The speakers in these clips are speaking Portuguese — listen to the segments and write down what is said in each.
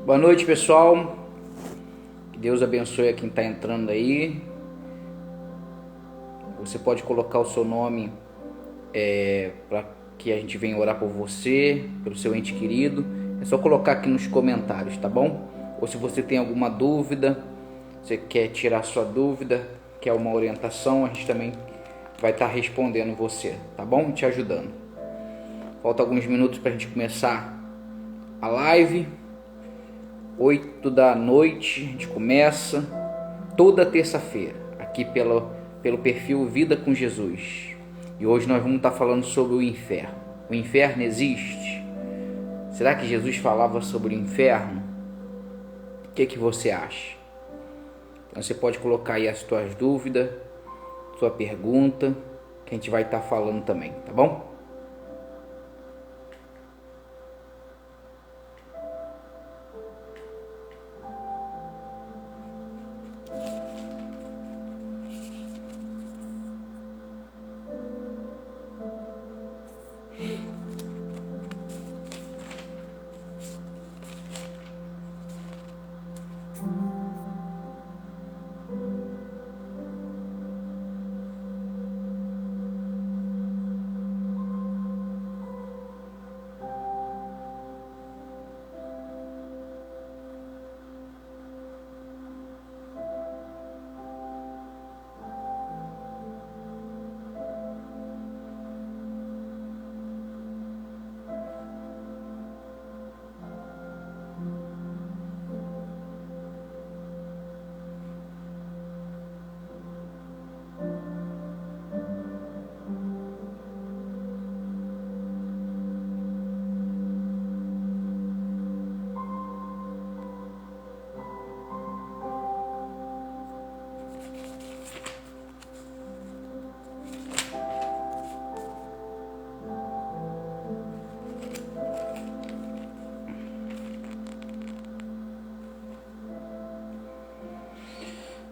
Boa noite, pessoal. Que Deus abençoe a quem está entrando aí. Você pode colocar o seu nome para que a gente venha orar por você, pelo seu ente querido. É só colocar aqui nos comentários, tá bom? Ou se você tem alguma dúvida, você quer tirar sua dúvida, quer uma orientação, a gente também vai estar respondendo você, tá bom? Te ajudando. Falta alguns minutos para a gente começar a live. 8 da noite, a gente começa toda terça-feira, aqui pelo perfil Vida com Jesus. E hoje nós vamos estar falando sobre o inferno. O inferno existe? Será que Jesus falava sobre o inferno? O que você acha? Então você pode colocar aí as suas dúvidas, sua pergunta, que a gente vai estar falando também, tá bom?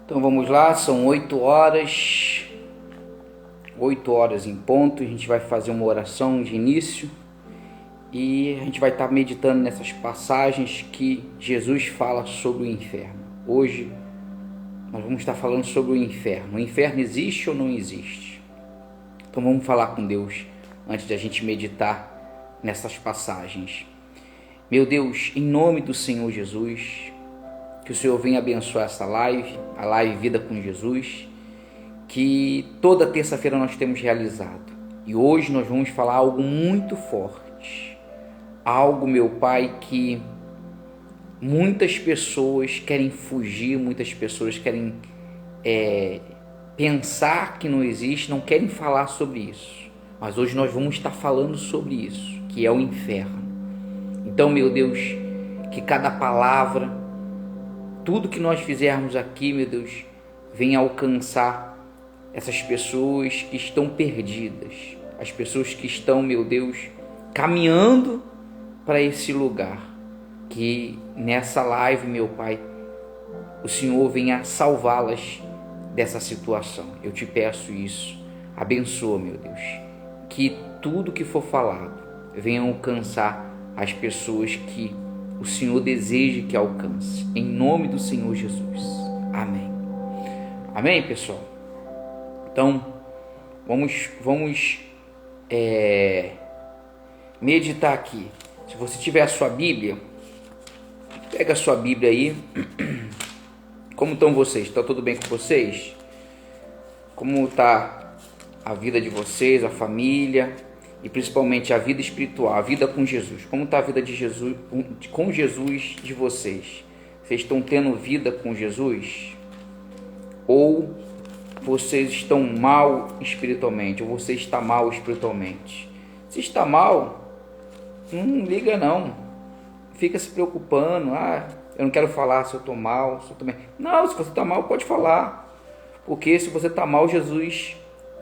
Então vamos lá, são 8 horas em ponto. A gente vai fazer uma oração de início e a gente vai estar meditando nessas passagens que Jesus fala sobre o inferno. Hoje nós vamos estar falando sobre o inferno. O inferno existe ou não existe? Então vamos falar com Deus antes de a gente meditar nessas passagens. Meu Deus, em nome do Senhor Jesus, que o Senhor venha abençoar essa live, a live Vida com Jesus, que toda terça-feira nós temos realizado. E hoje nós vamos falar algo muito forte. Algo, meu Pai, que muitas pessoas querem fugir, muitas pessoas querem pensar que não existe, não querem falar sobre isso. Mas hoje nós vamos estar falando sobre isso, que é o inferno. Então, meu Deus, que cada palavra, tudo que nós fizermos aqui, meu Deus, venha alcançar essas pessoas que estão perdidas, as pessoas que estão, meu Deus, caminhando para esse lugar. Que nessa live, meu Pai, o Senhor venha salvá-las dessa situação. Eu te peço isso. Abençoa, meu Deus, que tudo que for falado venha alcançar as pessoas que o Senhor deseja que alcance, em nome do Senhor Jesus. Amém. Amém, pessoal? Então, vamos meditar aqui. Se você tiver a sua Bíblia, pega a sua Bíblia aí. Como estão vocês? Está tudo bem com vocês? Como está a vida de vocês, a família? E principalmente a vida espiritual, a vida com Jesus. Como está a vida de Jesus, com Jesus de vocês? Vocês estão tendo vida com Jesus? Ou vocês estão mal espiritualmente? Ou você está mal espiritualmente? Se está mal, não liga não. Fica se preocupando. Eu não quero falar se eu estou mal, se eu estou bem. Não, se você está mal, pode falar. Porque se você está mal, Jesus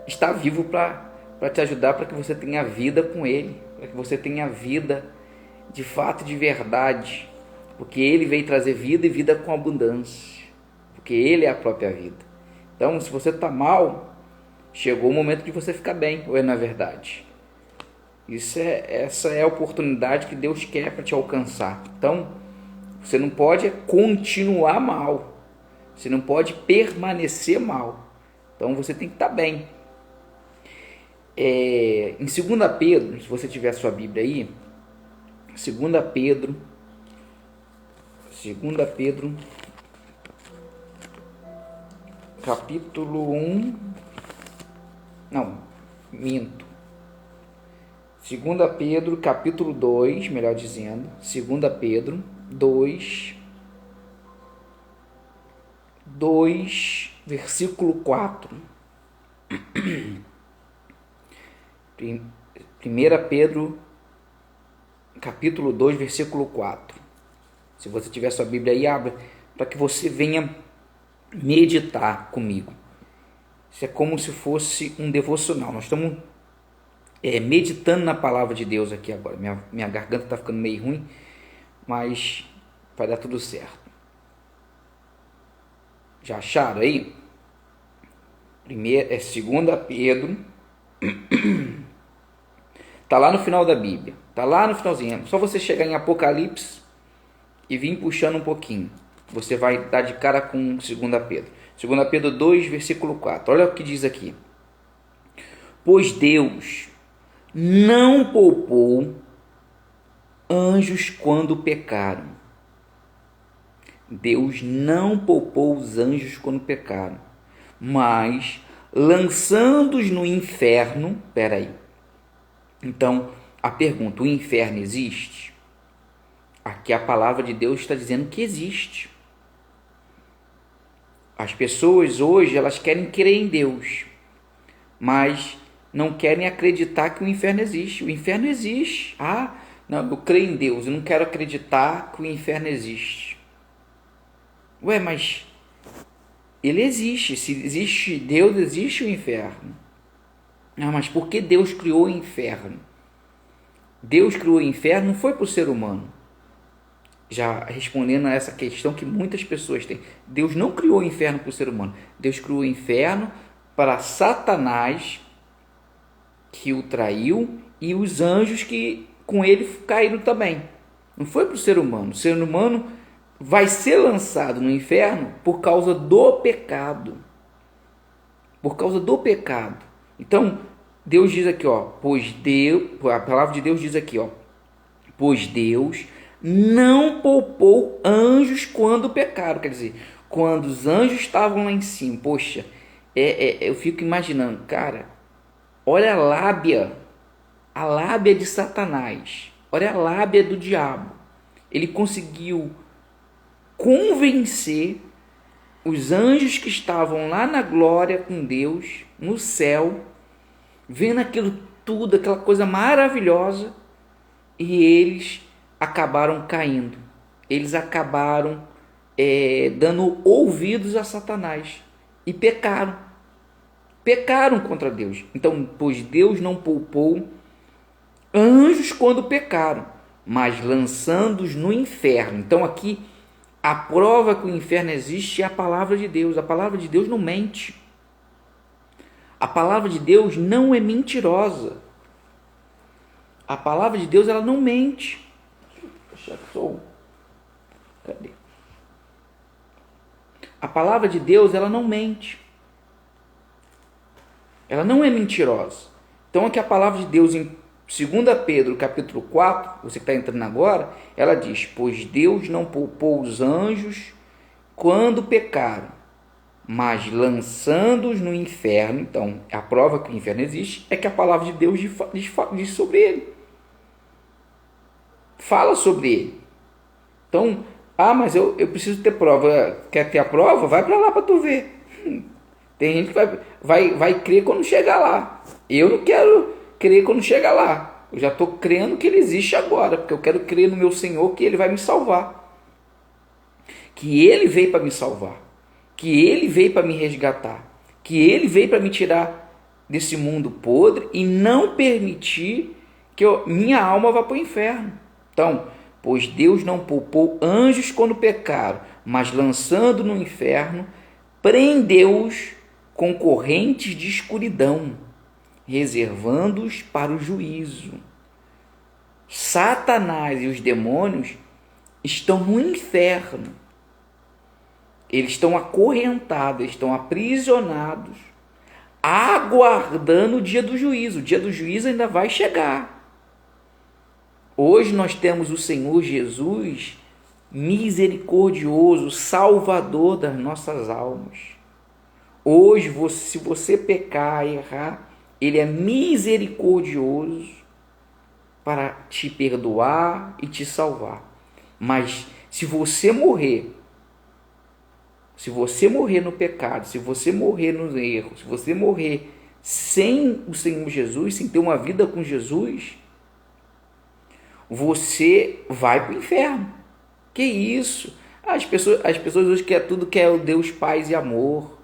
está vivo para te ajudar, para que você tenha vida com Ele, para que você tenha vida de fato, de verdade, porque Ele veio trazer vida e vida com abundância, porque Ele é a própria vida. Então, se você está mal, chegou o momento de você ficar bem, ou não é verdade? Essa é a oportunidade que Deus quer para te alcançar. Então, Você não pode continuar mal. Você não pode permanecer mal. Então você tem que estar bem. Em 2 Pedro, se você tiver a sua Bíblia aí, 2 Pedro, capítulo 1, não, minto. 2 Pedro, capítulo 2, melhor dizendo, 2 Pedro 2, versículo 4. 1 Pedro, capítulo 2, versículo 4. Se você tiver sua Bíblia aí, abra, para que você venha meditar comigo. Isso é como se fosse um devocional. Nós estamos meditando na palavra de Deus aqui agora. Minha garganta está ficando meio ruim, mas vai dar tudo certo. Já acharam aí? 2 Pedro. Está lá no final da Bíblia. Está lá no finalzinho. Só você chegar em Apocalipse e vir puxando um pouquinho. Você vai dar de cara com 2 Pedro. 2 Pedro 2, versículo 4. Olha o que diz aqui. Pois Deus não poupou anjos quando pecaram. Deus não poupou os anjos quando pecaram, mas lançando-os no inferno. Peraí. Então, a pergunta, o inferno existe? Aqui a palavra de Deus está dizendo que existe. As pessoas hoje, elas querem crer em Deus, mas não querem acreditar que o inferno existe. O inferno existe. Não, eu creio em Deus, eu não quero acreditar que o inferno existe. Ué, mas ele existe. Se existe Deus, existe o inferno. Não, mas por que Deus criou o inferno? Deus criou o inferno não foi para o ser humano. Já respondendo a essa questão que muitas pessoas têm. Deus não criou o inferno para o ser humano. Deus criou o inferno para Satanás, que o traiu, e os anjos que com ele caíram também. Não foi para o ser humano. O ser humano vai ser lançado no inferno por causa do pecado. Por causa do pecado. Então, Deus diz aqui, a palavra de Deus diz aqui, pois Deus não poupou anjos quando pecaram. Quer dizer, quando os anjos estavam lá em cima, poxa, eu fico imaginando, cara, olha a lábia de Satanás, olha a lábia do diabo. Ele conseguiu convencer os anjos que estavam lá na glória com Deus, no céu, vendo aquilo tudo, aquela coisa maravilhosa, e eles acabaram caindo. Eles acabaram dando ouvidos a Satanás e pecaram. Pecaram contra Deus. Então, pois Deus não poupou anjos quando pecaram, mas lançando-os no inferno. Então, aqui, a prova que o inferno existe é a palavra de Deus. A palavra de Deus não mente. A palavra de Deus não é mentirosa. A palavra de Deus, ela não mente. Cadê? A palavra de Deus, ela não mente. Ela não é mentirosa. Então, aqui a palavra de Deus em 2 Pedro, capítulo 4, você que está entrando agora, ela diz, pois Deus não poupou os anjos quando pecaram, mas lançando-os no inferno. Então, a prova que o inferno existe é que a palavra de Deus diz sobre ele. Fala sobre ele. Então, mas eu preciso ter prova. Quer ter a prova? Vai para lá para tu ver. Tem gente que vai crer quando chegar lá. Eu não quero crer quando chegar lá. Eu já estou crendo que ele existe agora, porque eu quero crer no meu Senhor que ele vai me salvar. Que ele veio para me salvar. Que ele veio para me resgatar. Que ele veio para me tirar desse mundo podre e não permitir que minha alma vá para o inferno. Então, pois Deus não poupou anjos quando pecaram, mas lançando no inferno, prendeu-os com correntes de escuridão, reservando-os para o juízo. Satanás e os demônios estão no inferno. Eles estão acorrentados, eles estão aprisionados, aguardando o dia do juízo. O dia do juízo ainda vai chegar. Hoje nós temos o Senhor Jesus misericordioso, salvador das nossas almas. Hoje, se você pecar e errar, Ele é misericordioso para te perdoar e te salvar. Mas se você morrer no pecado, se você morrer nos erros, se você morrer sem o Senhor Jesus, sem ter uma vida com Jesus, você vai para o inferno. Que isso? As pessoas hoje querem tudo, que é o Deus paz e amor,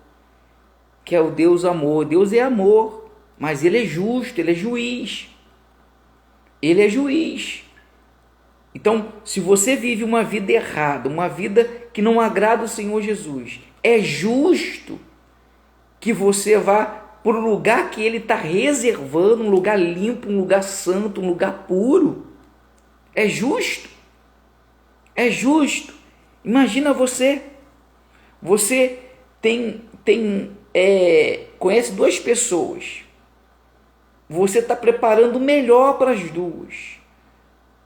que é o Deus amor. Deus é amor, mas Ele é justo, Ele é juiz. Ele é juiz. Então, se você vive uma vida errada, uma vida que não agrada o Senhor Jesus, é justo que você vá para o lugar que Ele está reservando, um lugar limpo, um lugar santo, um lugar puro. É justo. É justo. Imagina você conhece duas pessoas. Você está preparando o melhor para as duas.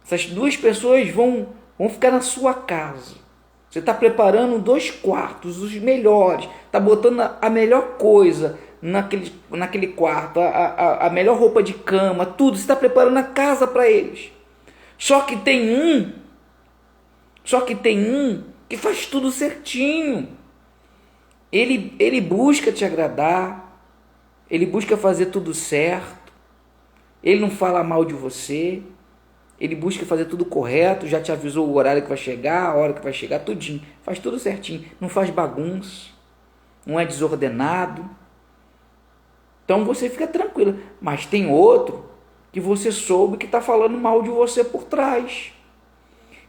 Essas duas pessoas vão ficar na sua casa. Você está preparando 2 quartos, os melhores. Está botando a melhor coisa naquele quarto, a melhor roupa de cama, tudo. Você está preparando a casa para eles. Só que tem um que faz tudo certinho. Ele busca te agradar. Ele busca fazer tudo certo. Ele não fala mal de você. Ele busca fazer tudo correto, já te avisou o horário que vai chegar, a hora que vai chegar, tudinho. Faz tudo certinho, não faz bagunça, não é desordenado. Então você fica tranquilo. Mas tem outro que você soube que está falando mal de você por trás.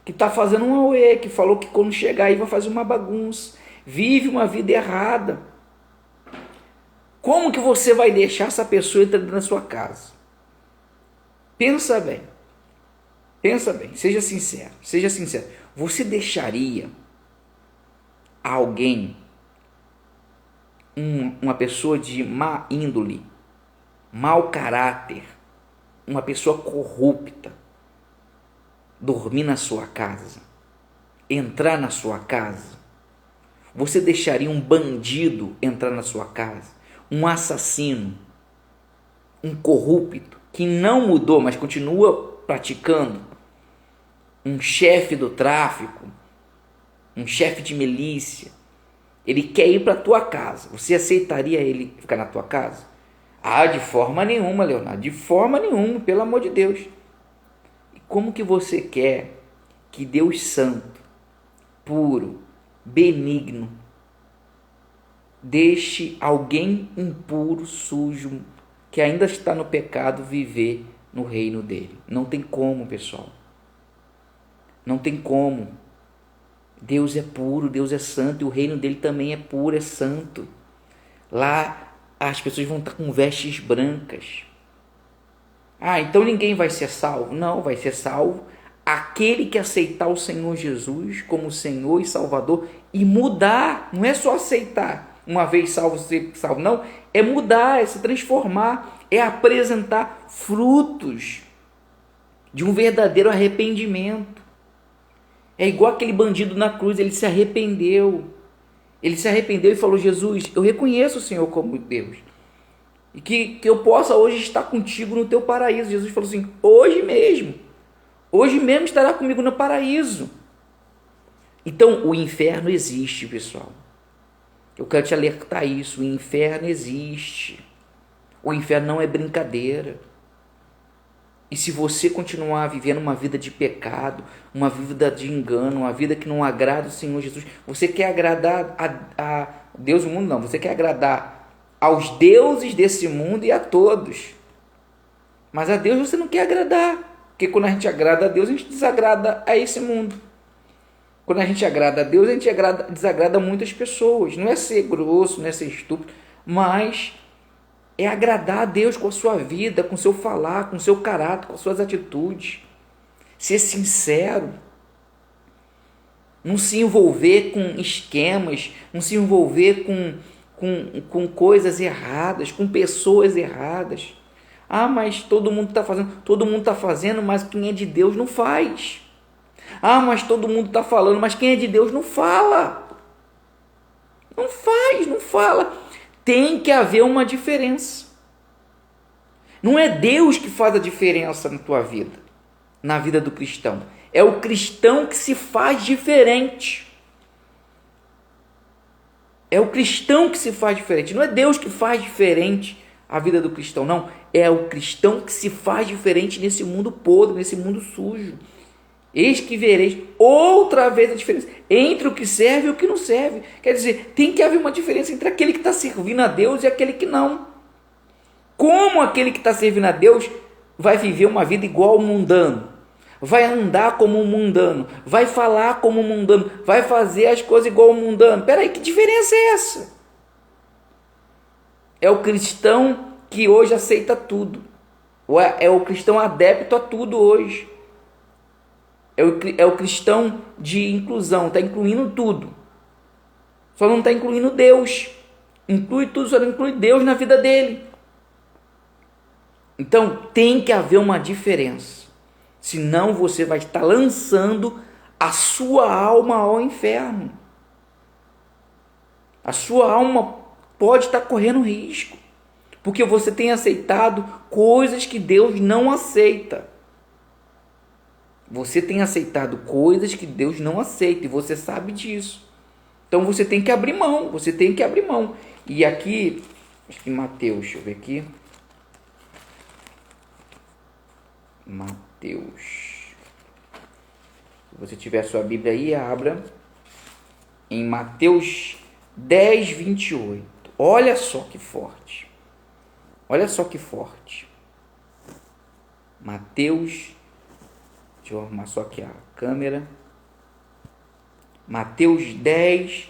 Que está fazendo um auê, que falou que quando chegar aí vai fazer uma bagunça. Vive uma vida errada. Como que você vai deixar essa pessoa entrar na sua casa? Pensa bem. Pensa bem, seja sincero. Você deixaria alguém, uma pessoa de má índole, mau caráter, uma pessoa corrupta, dormir na sua casa, entrar na sua casa? Você deixaria um bandido entrar na sua casa? Um assassino, um corrupto, que não mudou, mas continua praticando? Um chefe do tráfico, um chefe de milícia, ele quer ir para a tua casa. Você aceitaria ele ficar na tua casa? Ah, de forma nenhuma, Leonardo, de forma nenhuma, pelo amor de Deus. E como que você quer que Deus santo, puro, benigno, deixe alguém impuro, sujo, que ainda está no pecado, viver no reino dele? Não tem como, pessoal. Não tem como. Deus é puro, Deus é santo, e o reino dele também é puro, é santo. Lá as pessoas vão estar com vestes brancas. Ah, então ninguém vai ser salvo? Não, vai ser salvo aquele que aceitar o Senhor Jesus como Senhor e Salvador e mudar. Não é só aceitar, uma vez salvo, ser salvo. Não, é mudar, é se transformar, é apresentar frutos de um verdadeiro arrependimento. É igual aquele bandido na cruz, ele se arrependeu. Ele se arrependeu e falou: Jesus, eu reconheço o Senhor como Deus. E que eu possa hoje estar contigo no teu paraíso. Jesus falou assim: hoje mesmo estará comigo no paraíso. Então, o inferno existe, pessoal. Eu quero te alertar isso: o inferno existe. O inferno não é brincadeira. E se você continuar vivendo uma vida de pecado, uma vida de engano, uma vida que não agrada o Senhor Jesus, você quer agradar a Deus do mundo? Não, você quer agradar aos deuses desse mundo e a todos. Mas a Deus você não quer agradar, porque quando a gente agrada a Deus, a gente desagrada a esse mundo. Quando a gente agrada a Deus, a gente desagrada muitas pessoas. Não é ser grosso, não é ser estúpido, mas é agradar a Deus com a sua vida, com o seu falar, com o seu caráter, com as suas atitudes. Ser sincero. não se envolver com esquemas, não se envolver com coisas erradas, com pessoas erradas. Ah, mas todo mundo está fazendo, mas quem é de Deus não faz. Ah, mas todo mundo está falando, mas quem é de Deus não fala. Não faz, não fala. Tem que haver uma diferença. Não é Deus que faz a diferença na tua vida, na vida do cristão. É o cristão que se faz diferente. É o cristão que se faz diferente. Não é Deus que faz diferente a vida do cristão, não. É o cristão que se faz diferente nesse mundo podre, nesse mundo sujo. Eis que vereis outra vez a diferença entre o que serve e o que não serve. Quer dizer, tem que haver uma diferença entre aquele que está servindo a Deus e aquele que não. Como aquele que está servindo a Deus vai viver uma vida igual ao mundano? Vai andar como um mundano? Vai falar como um mundano? Vai fazer as coisas igual ao mundano? Peraí, que diferença é essa? É o cristão que hoje aceita tudo. É o cristão adepto a tudo hoje. É o cristão de inclusão, está incluindo tudo. Só não está incluindo Deus. Inclui tudo, só não inclui Deus na vida dele. Então tem que haver uma diferença. Senão você vai estar lançando a sua alma ao inferno. A sua alma pode estar correndo risco. Porque você tem aceitado coisas que Deus não aceita. Você tem aceitado coisas que Deus não aceita. E você sabe disso. Então você tem que abrir mão. Você tem que abrir mão. E aqui, acho que Mateus, deixa eu ver aqui. Mateus. Se você tiver a sua Bíblia aí, abra em Mateus 10, 28. Olha só que forte. Olha só que forte. Mateus, deixa eu arrumar só aqui a câmera. Mateus 10,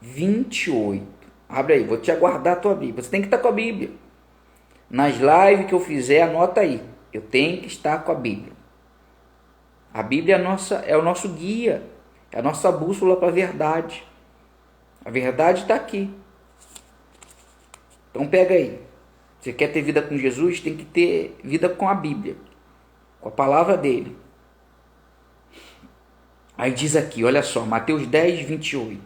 28. Abre aí, vou te aguardar a tua Bíblia. Você tem que estar com a Bíblia. Nas lives que eu fizer, anota aí. Eu tenho que estar com a Bíblia. A Bíblia é o nosso guia, é a nossa bússola para a verdade. A verdade está aqui. Então pega aí. Você quer ter vida com Jesus, tem que ter vida com a Bíblia, com a palavra dele. Aí diz aqui, olha só, Mateus 10, 28.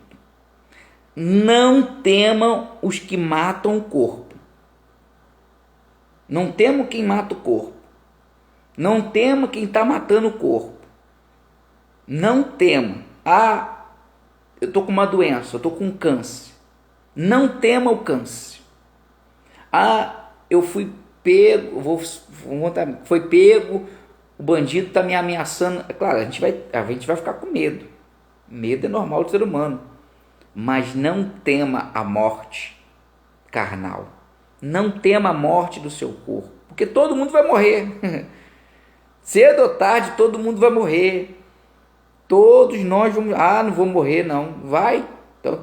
Não temam os que matam o corpo. Não temam quem mata o corpo. Não tema quem está matando o corpo. Não tema. Ah, eu estou com uma doença, eu estou com câncer. Não tema o câncer. Ah, eu fui pego, foi pego, o bandido está me ameaçando. É claro, a gente vai ficar com medo. Medo é normal do ser humano. Mas não tema a morte carnal. Não tema a morte do seu corpo. Porque todo mundo vai morrer. Cedo ou tarde, todo mundo vai morrer. Todos nós vamos... Ah, não vou morrer, não. Vai. Então,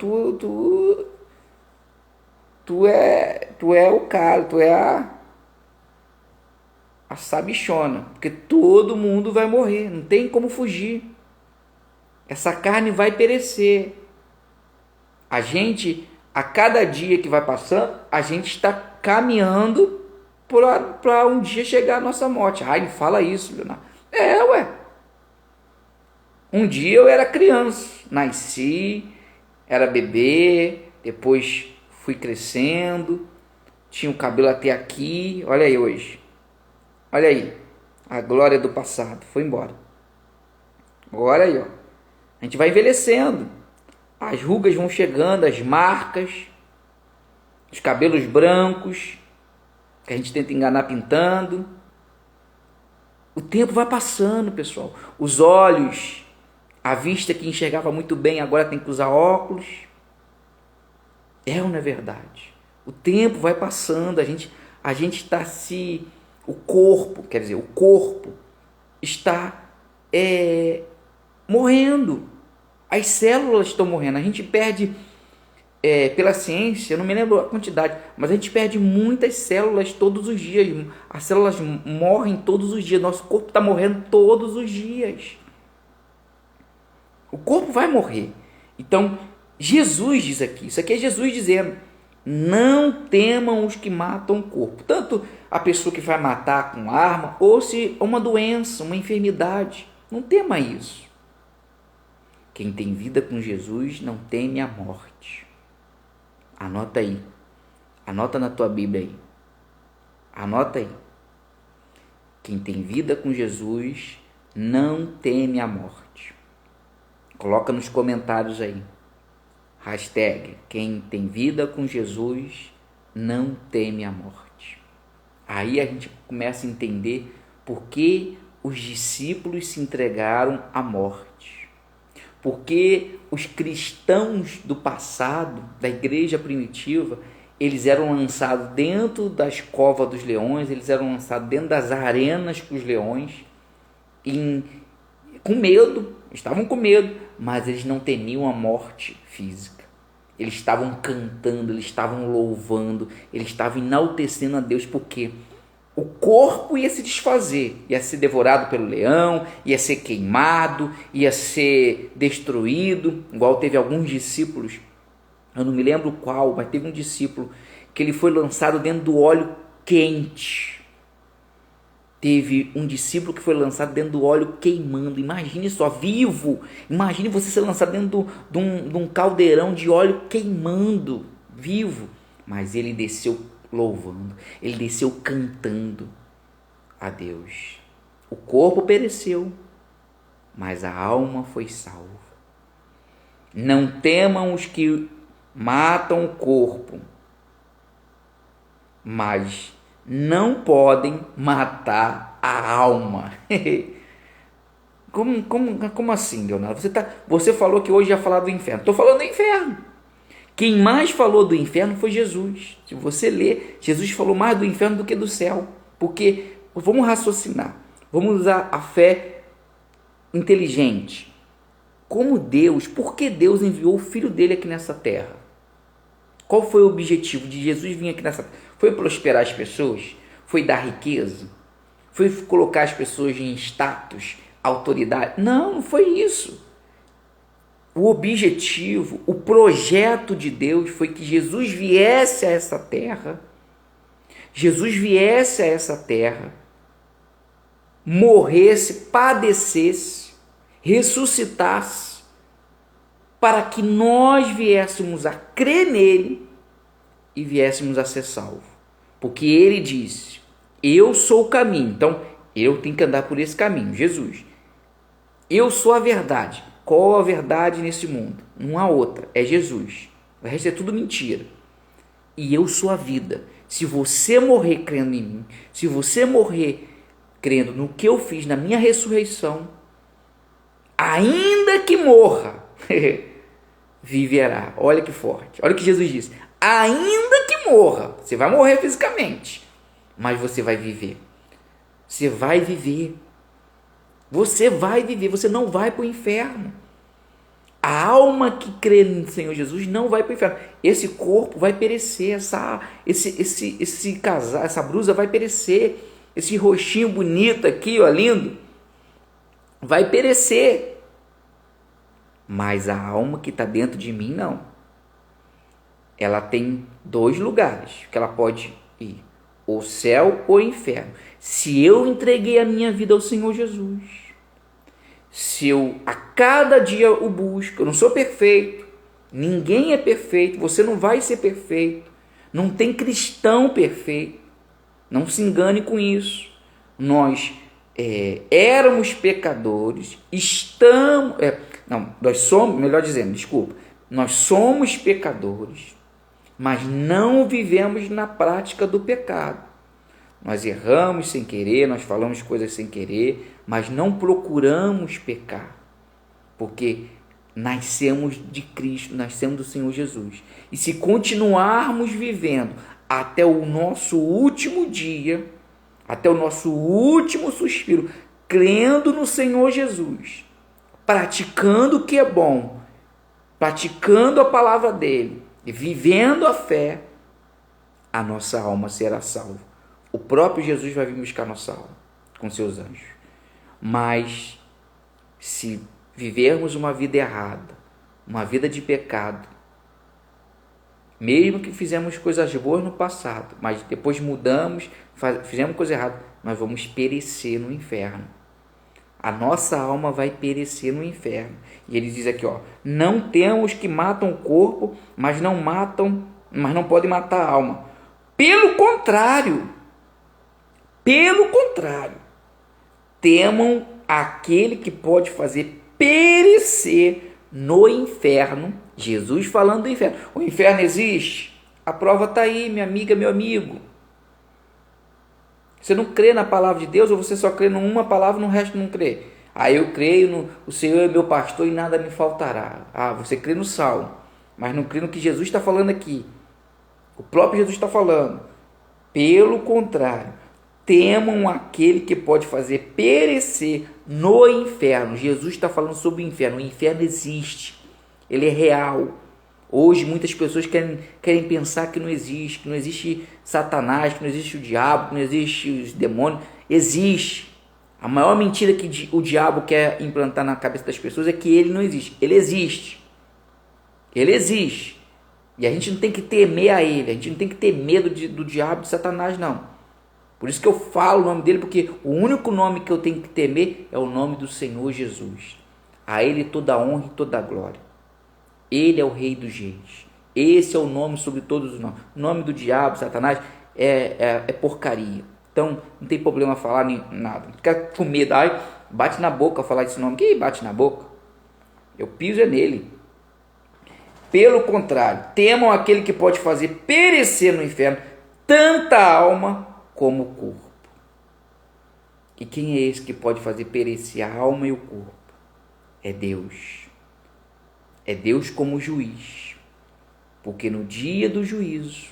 tu é o cara, tu é a sabichona. Porque todo mundo vai morrer. Não tem como fugir. Essa carne vai perecer. A gente, a cada dia que vai passando, a gente está caminhando para um dia chegar a nossa morte. Ai, não fala isso, Leonardo. Ué. Um dia eu era criança, nasci, era bebê, depois fui crescendo, tinha o cabelo até aqui, olha aí hoje. Olha aí, a glória do passado foi embora. Agora aí, ó. A gente vai envelhecendo, as rugas vão chegando, as marcas, os cabelos brancos, que a gente tenta enganar pintando. O tempo vai passando, pessoal. Os olhos, a vista que enxergava muito bem, agora tem que usar óculos. É ou não é verdade? O tempo vai passando, a gente está o corpo está morrendo. As células estão morrendo. A gente perde, pela ciência, eu não me lembro a quantidade, mas a gente perde muitas células todos os dias. As células morrem todos os dias. Nosso corpo está morrendo todos os dias. O corpo vai morrer. Então, Jesus diz aqui, isso aqui é Jesus dizendo, não temam os que matam o corpo. Tanto a pessoa que vai matar com arma, ou se uma doença, uma enfermidade. Não tema isso. Quem tem vida com Jesus não teme a morte. Anota aí. Anota na tua Bíblia aí. Anota aí. Quem tem vida com Jesus não teme a morte. Coloca nos comentários aí. Hashtag, quem tem vida com Jesus não teme a morte. Aí a gente começa a entender por que os discípulos se entregaram à morte. Por que os cristãos do passado, da igreja primitiva, eles eram lançados dentro das covas dos leões, eles eram lançados dentro das arenas com os leões, com medo, estavam com medo, mas eles não temiam a morte física. Eles estavam cantando, eles estavam louvando, eles estavam enaltecendo a Deus, porque o corpo ia se desfazer, ia ser devorado pelo leão, ia ser queimado, ia ser destruído, igual teve alguns discípulos, eu não me lembro qual, mas teve um discípulo que ele foi lançado dentro do óleo quente. Teve um discípulo que foi lançado dentro do óleo queimando. Imagine só, vivo. Imagine você ser lançado dentro de um caldeirão de óleo queimando, vivo. Mas ele desceu louvando, ele desceu cantando a Deus. O corpo pereceu, mas a alma foi salva. Não temam os que matam o corpo, mas não podem matar a alma. Como assim, Leonardo? Você falou que hoje ia falar do inferno. Estou falando do inferno. Quem mais falou do inferno foi Jesus. Se você ler, Jesus falou mais do inferno do que do céu. Porque, vamos raciocinar, vamos usar a fé inteligente. Por que Deus enviou o Filho dele aqui nessa terra? Qual foi o objetivo de Jesus vir aqui nessa terra? Foi prosperar as pessoas? Foi dar riqueza? Foi colocar as pessoas em status, autoridade? Não foi isso. O objetivo, o projeto de Deus foi que Jesus viesse a essa terra. Jesus viesse a essa terra, morresse, padecesse, ressuscitasse, para que nós viéssemos a crer nele e viéssemos a ser salvos. Porque ele disse, eu sou o caminho, então eu tenho que andar por esse caminho, Jesus. Eu sou a verdade. Qual a verdade nesse mundo? Não há outra, é Jesus. O resto é tudo mentira. E eu sou a vida. Se você morrer crendo em mim, se você morrer crendo no que eu fiz, na minha ressurreição, ainda que morra, viverá. Olha que forte. Olha o que Jesus disse. Ainda que morra, você vai morrer fisicamente, mas você vai viver. Você vai viver. Você vai viver. Você não vai para o inferno. A alma que crê no Senhor Jesus não vai para o inferno. Esse corpo vai perecer. Esse casal, essa blusa vai perecer. Esse rostinho bonito aqui, ó, lindo, vai perecer. Mas a alma que está dentro de mim, não. Ela tem dois lugares que ela pode ir: o céu ou o inferno. Se eu entreguei a minha vida ao Senhor Jesus, se eu a cada dia o busco, eu não sou perfeito, ninguém é perfeito, você não vai ser perfeito, não tem cristão perfeito, não se engane com isso. Nós éramos pecadores, nós somos, melhor dizendo, desculpa, nós somos pecadores, mas não vivemos na prática do pecado. Nós erramos sem querer, nós falamos coisas sem querer, mas não procuramos pecar, porque nascemos de Cristo, nascemos do Senhor Jesus. E se continuarmos vivendo até o nosso último dia, até o nosso último suspiro, crendo no Senhor Jesus, praticando o que é bom, praticando a palavra dele, vivendo a fé, a nossa alma será salva. O próprio Jesus vai vir buscar nossa alma com seus anjos. Mas se vivermos uma vida errada, uma vida de pecado, mesmo que fizemos coisas boas no passado, mas depois mudamos, fizemos coisa errada, nós vamos perecer no inferno. A nossa alma vai perecer no inferno. E ele diz aqui, ó, não temos que matam o corpo, mas não podem matar a alma. Pelo contrário, temam aquele que pode fazer perecer no inferno. Jesus falando do inferno. O inferno existe? A prova está aí, minha amiga, meu amigo. Você não crê na palavra de Deus, ou você só crê numa palavra e no resto não crê? Eu creio no o Senhor é meu pastor e nada me faltará. Você crê no Salmo, mas não crê no que Jesus está falando aqui. O próprio Jesus está falando. Pelo contrário, temam aquele que pode fazer perecer no inferno. Jesus está falando sobre o inferno. O inferno existe. Ele é real. Hoje muitas pessoas querem pensar que não existe Satanás, que não existe o diabo, que não existe os demônios. Existe. A maior mentira que o diabo quer implantar na cabeça das pessoas é que ele não existe. Ele existe. Ele existe. E a gente não tem que temer a ele, a gente não tem que ter medo do diabo, de Satanás, não. Por isso que eu falo o nome dele, porque o único nome que eu tenho que temer é o nome do Senhor Jesus. A ele toda a honra e toda a glória. Ele é o Rei dos Reis. Esse é o nome sobre todos os nomes. O nome do diabo, Satanás, é porcaria. Então, não tem problema falar nem nada. Fica com medo. Bate na boca falar esse nome. Quem bate na boca? Eu piso nele. Pelo contrário, temam aquele que pode fazer perecer no inferno tanta alma como o corpo. E quem é esse que pode fazer perecer a alma e o corpo? É Deus. É Deus como juiz. Porque no dia do juízo,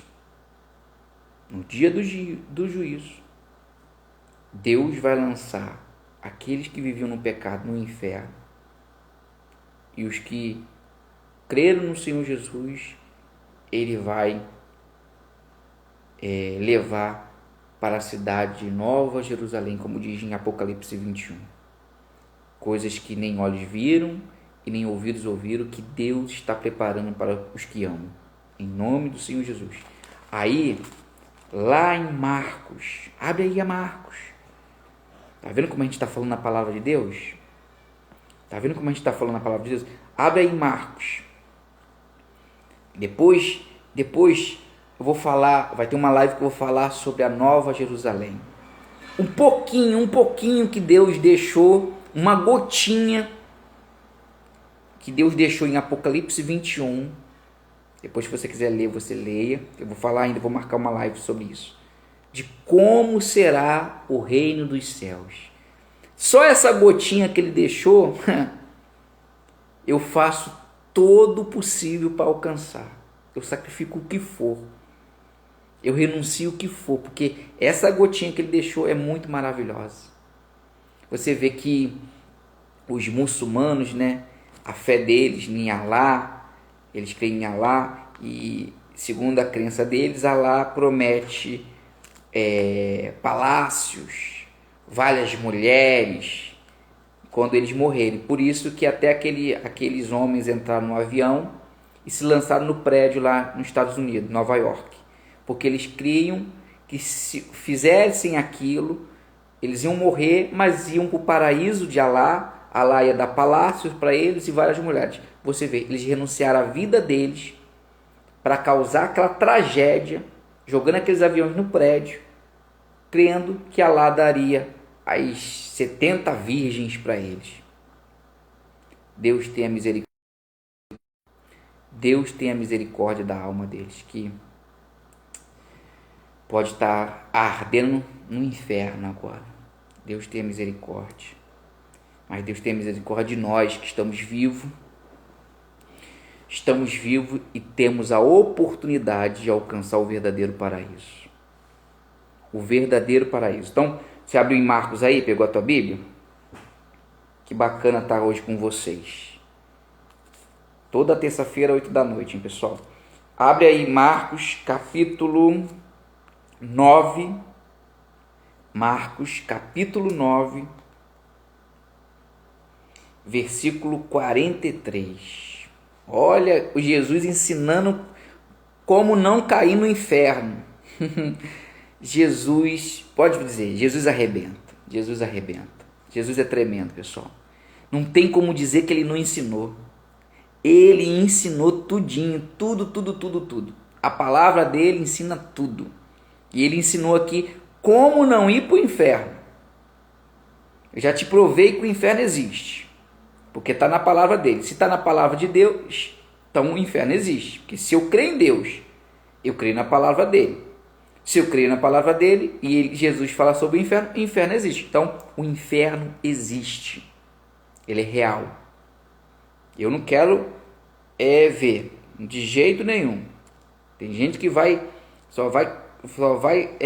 Deus vai lançar aqueles que viviam no pecado no inferno. E os que creram no Senhor Jesus, Ele vai levar para a cidade de Nova Jerusalém, como diz em Apocalipse 21. Coisas que nem olhos viram e nem ouvidos ouviram, que Deus está preparando para os que amam. Em nome do Senhor Jesus. Aí, lá em Marcos, abre aí a Marcos. Tá vendo como a gente está falando na palavra de Deus? Tá vendo como a gente está falando na palavra de Deus? Abre aí Marcos. Depois eu vou falar, vai ter uma live que eu vou falar sobre a Nova Jerusalém. Um pouquinho que Deus deixou, uma gotinha que Deus deixou em Apocalipse 21. Depois, se você quiser ler, você leia. Eu vou falar ainda, vou marcar uma live sobre isso. De como será o reino dos céus. Só essa gotinha que ele deixou, eu faço todo o possível para alcançar. Eu sacrifico o que for. Eu renuncio o que for, porque essa gotinha que ele deixou é muito maravilhosa. Você vê que os muçulmanos, né, a fé deles em Alá, eles creem em Alá, e segundo a crença deles, Alá promete palácios, várias mulheres, quando eles morrerem. Por isso que até aqueles homens entraram no avião e se lançaram no prédio lá nos Estados Unidos, Nova York, porque eles criam que se fizessem aquilo, eles iam morrer, mas iam para o paraíso de Alá. Alá ia dar palácios para eles e várias mulheres. Você vê, eles renunciaram à vida deles para causar aquela tragédia, jogando aqueles aviões no prédio, crendo que Alá daria as 70 virgens para eles. Deus tenha misericórdia. Deus tenha misericórdia da alma deles, que pode estar ardendo no inferno agora. Deus tenha misericórdia. Mas Deus tenha misericórdia de nós que estamos vivos. Estamos vivos e temos a oportunidade de alcançar o verdadeiro paraíso. O verdadeiro paraíso. Então, você abriu em Marcos aí, pegou a tua Bíblia? Que bacana estar hoje com vocês. Toda terça-feira, 8 da noite, hein, pessoal? Abre aí Marcos, capítulo 9. Marcos, capítulo 9. versículo 43. Olha o Jesus ensinando como não cair no inferno. Jesus, pode dizer, Jesus arrebenta. Jesus arrebenta. Jesus é tremendo, pessoal. Não tem como dizer que ele não ensinou. Ele ensinou tudinho, tudo. A palavra dele ensina tudo. E ele ensinou aqui como não ir para o inferno. Eu já te provei que o inferno existe, porque está na palavra dele. Se está na palavra de Deus, então o inferno existe. Porque se eu creio em Deus, eu creio na palavra dele. Se eu creio na palavra dele e Jesus fala sobre o inferno existe. Então o inferno existe. Ele é real. Eu não quero ver de jeito nenhum. Tem gente que só vai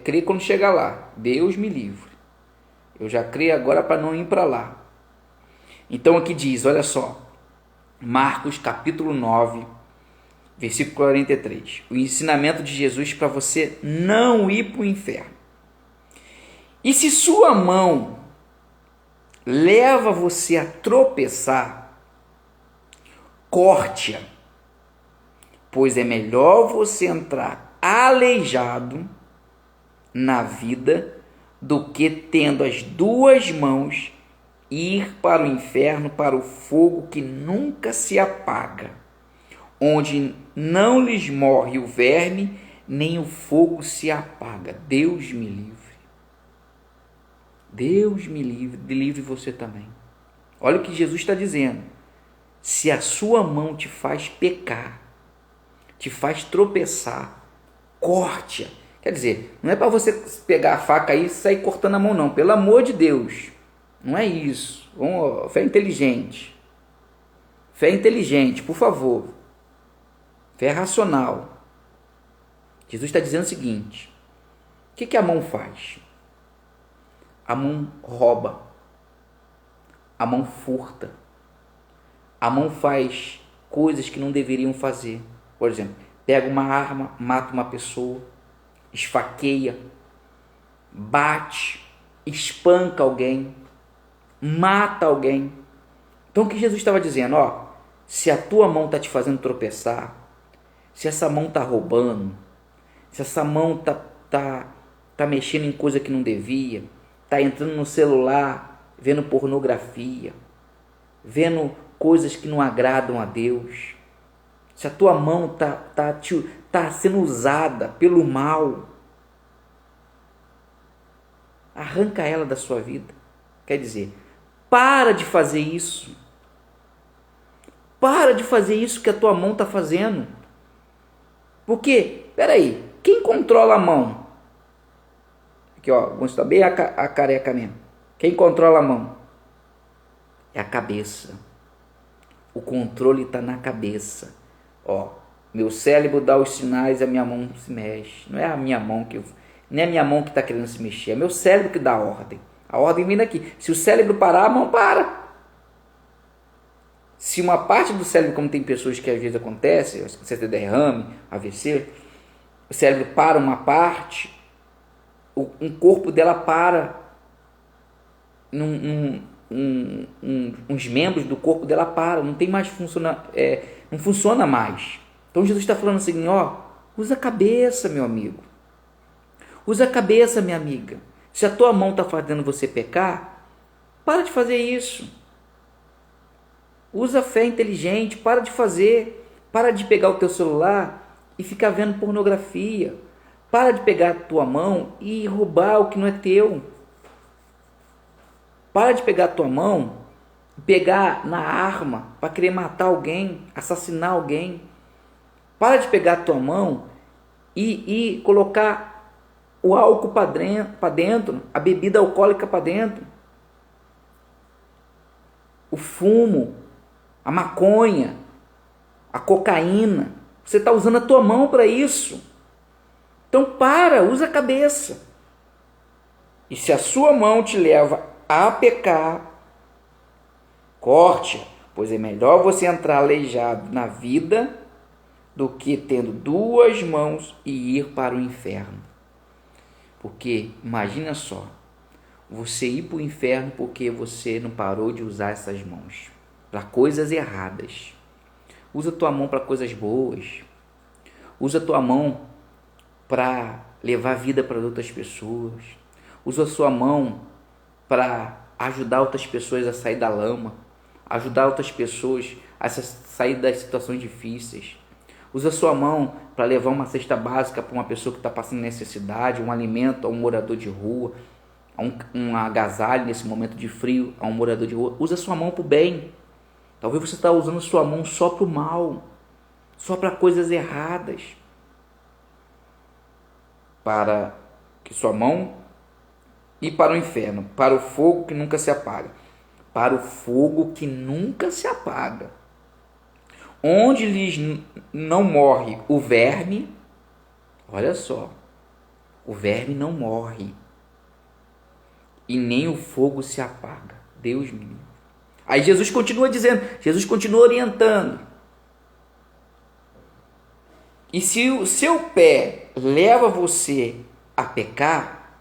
crer quando chegar lá. Deus me livre. Eu já creio agora para não ir para lá. Então aqui diz, olha só, Marcos capítulo 9, versículo 43. O ensinamento de Jesus para você não ir para o inferno. E se sua mão leva você a tropeçar, corte-a, pois é melhor você entrar aleijado na vida do que tendo as duas mãos ir para o inferno, para o fogo que nunca se apaga, onde não lhes morre o verme, nem o fogo se apaga. Deus me livre. Deus me livre, livre você também. Olha o que Jesus está dizendo. Se a sua mão te faz pecar, te faz tropeçar, corte-a. Quer dizer, não é para você pegar a faca aí e sair cortando a mão, não. Pelo amor de Deus. Não é isso. Fé inteligente. Fé inteligente, por favor. Fé racional. Jesus está dizendo o seguinte. O que a mão faz? A mão rouba. A mão furta. A mão faz coisas que não deveriam fazer. Por exemplo, pega uma arma, mata uma pessoa, esfaqueia, bate, espanca alguém, mata alguém. Então o que Jesus estava dizendo? Se a tua mão está te fazendo tropeçar, se essa mão está roubando, se essa mão tá mexendo em coisa que não devia, está entrando no celular, vendo pornografia, vendo coisas que não agradam a Deus, se a tua mão tá sendo usada pelo mal, arranca ela da sua vida. Quer dizer, para de fazer isso. Para de fazer isso que a tua mão está fazendo. Porque, peraí, quem controla a mão? Aqui, vamos estar bem a careca mesmo. Quem controla a mão? É a cabeça. O controle está na cabeça. Meu cérebro dá os sinais, a minha mão se mexe. Não é a minha mão nem a minha mão que está querendo se mexer, é meu cérebro que dá a ordem. A ordem vem daqui. Se o cérebro parar, a mão para. Se uma parte do cérebro, como tem pessoas que às vezes acontece, você tem derrame, AVC, o cérebro para uma parte, um corpo dela para, uns membros do corpo dela param, não tem mais não funciona mais. Então Jesus está falando assim, usa a cabeça, meu amigo. Usa a cabeça, minha amiga. Se a tua mão está fazendo você pecar, para de fazer isso. Usa a fé inteligente, para de fazer. Para de pegar o teu celular e ficar vendo pornografia. Para de pegar a tua mão e roubar o que não é teu. Para de pegar a tua mão e pegar na arma para querer matar alguém, assassinar alguém. Para de pegar a tua mão e colocar o álcool para dentro, a bebida alcoólica para dentro, o fumo, a maconha, a cocaína. Você está usando a tua mão para isso. Então usa a cabeça. E se a sua mão te leva a pecar, corte, pois é melhor você entrar aleijado na vida do que tendo duas mãos e ir para o inferno. Porque, imagina só, você ir para o inferno porque você não parou de usar essas mãos para coisas erradas. Usa tua mão para coisas boas. Usa tua mão para levar vida para outras pessoas. Usa a sua mão para ajudar outras pessoas a sair da lama, ajudar outras pessoas a sair das situações difíceis. Usa a sua mão para levar uma cesta básica para uma pessoa que está passando necessidade, um alimento a um morador de rua, um agasalho nesse momento de frio a um morador de rua. Usa a sua mão para o bem. Talvez você está usando a sua mão só para o mal, só para coisas erradas. Para que sua mão ir para o inferno, para o fogo que nunca se apaga. Para o fogo que nunca se apaga. Onde lhes não morre o verme, olha só, o verme não morre e nem o fogo se apaga. Deus me livre. Aí Jesus continua dizendo, Jesus continua orientando. E se o seu pé leva você a pecar,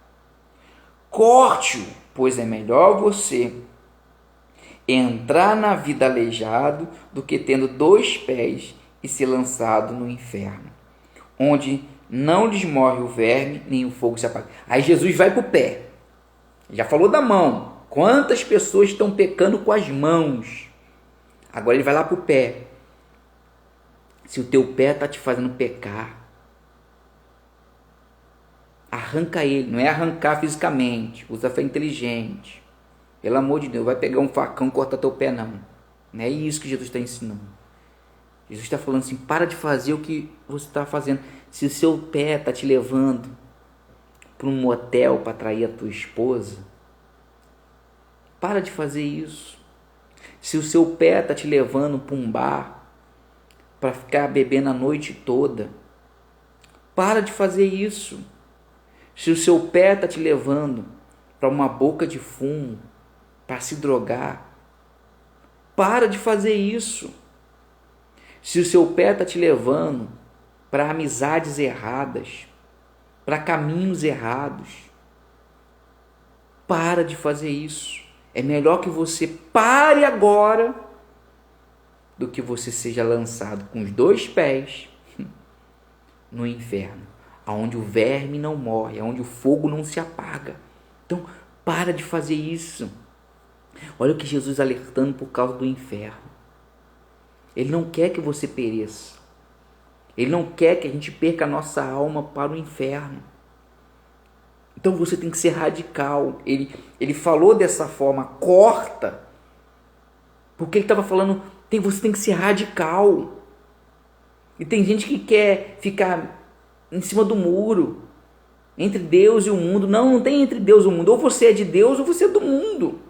corte-o, pois é melhor você entrar na vida aleijado do que tendo 2 pés e ser lançado no inferno, onde não lhes morre o verme, nem o fogo se apaga. Aí Jesus vai para o pé. Já falou da mão. Quantas pessoas estão pecando com as mãos? Agora ele vai lá para o pé. Se o teu pé está te fazendo pecar, arranca ele. Não é arrancar fisicamente. Usa fé inteligente. Pelo amor de Deus, vai pegar um facão e cortar teu pé, não. Não é isso que Jesus está ensinando. Jesus está falando assim, para de fazer o que você está fazendo. Se o seu pé está te levando para um motel para trair a tua esposa, para de fazer isso. Se o seu pé está te levando para um bar para ficar bebendo a noite toda, para de fazer isso. Se o seu pé está te levando para uma boca de fumo, para se drogar, para de fazer isso. Se o seu pé está te levando para amizades erradas, para caminhos errados, para de fazer isso. É melhor que você pare agora do que você seja lançado com os 2 pés no inferno, aonde o verme não morre, aonde o fogo não se apaga. Então, para de fazer isso. Olha o que Jesus alertando por causa do inferno. Ele não quer que você pereça. Ele não quer que a gente perca a nossa alma para o inferno. Então você tem que ser radical. Ele falou dessa forma, corta. Porque ele estava falando, você tem que ser radical. E tem gente que quer ficar em cima do muro, entre Deus e o mundo. Não tem entre Deus e o mundo. Ou você é de Deus ou você é do mundo.